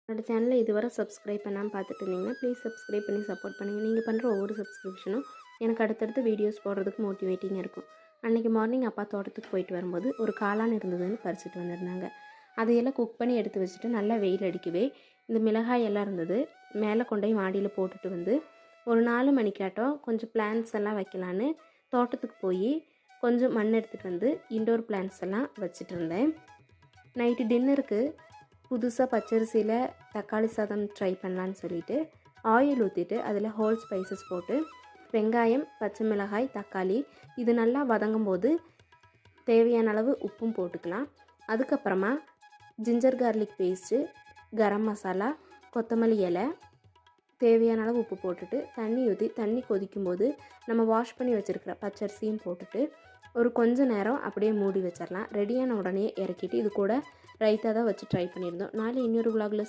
என்னோட சேனலை இதுவரை சப்ஸ்கிரைப் பண்ணாமல் பார்த்துட்டு இருந்தீங்கன்னா ப்ளீஸ் சப்ஸ்கிரைப் பண்ணி சப்போர்ட் பண்ணுங்கள். நீங்கள் பண்ணுற ஒவ்வொரு சப்ஸ்கிரிப்ஷனும் எனக்கு அடுத்தடுத்து வீடியோஸ் போடுறதுக்கு மோட்டிவேட்டிங்காக இருக்கும். அன்றைக்கி மார்னிங் அப்பா தோட்டத்துக்கு போயிட்டு வரும்போது ஒரு காளான் இருந்ததுன்னு பறிச்சுட்டு வந்திருந்தாங்க. அதையெல்லாம் குக் பண்ணி எடுத்து வச்சுட்டு நல்லா வெயில் அடிக்கவே இந்த மிளகாய் எல்லாம் இருந்தது. மேலே கொண்டு போய் மாடியில் போட்டுட்டு வந்து ஒரு 4 மணிக்காட்டம் கொஞ்சம் பிளான்ட்ஸ் எல்லாம் வைக்கலான்னு தோட்டத்துக்கு போய் கொஞ்சம் மண் எடுத்துகிட்டு வந்து இன்டோர் பிளான்ட்ஸ் எல்லாம் வச்சுட்டு இருந்தேன். நைட்டு டின்னருக்கு புதுசாக பச்சரிசியில் தக்காளி சாதம் ட்ரை பண்ணலான்னு சொல்லிவிட்டு ஆயில் ஊற்றிட்டு அதில் ஹோல் ஸ்பைசஸ் போட்டு வெங்காயம், பச்சை மிளகாய், தக்காளி இது நல்லா வதங்கும் போது தேவையான அளவு உப்பும் போட்டுக்கலாம். அதுக்கப்புறமா ginger garlic paste, garam masala, கொத்தமல்லி இலை, தேவையான அளவு உப்பு போட்டுட்டு தண்ணி ஊற்றி தண்ணி கொதிக்கும்போது நம்ம வாஷ் பண்ணி வச்சுருக்கிற பச்சரிசியும் போட்டுட்டு ஒரு கொஞ்ச நேரம் அப்படியே மூடி வச்சிடலாம். ரெடியான உடனே இறக்கிட்டு இது கூட ரைத்தா தான் வச்சு ட்ரை பண்ணியிருந்தோம். நாளை இன்னொரு vlogல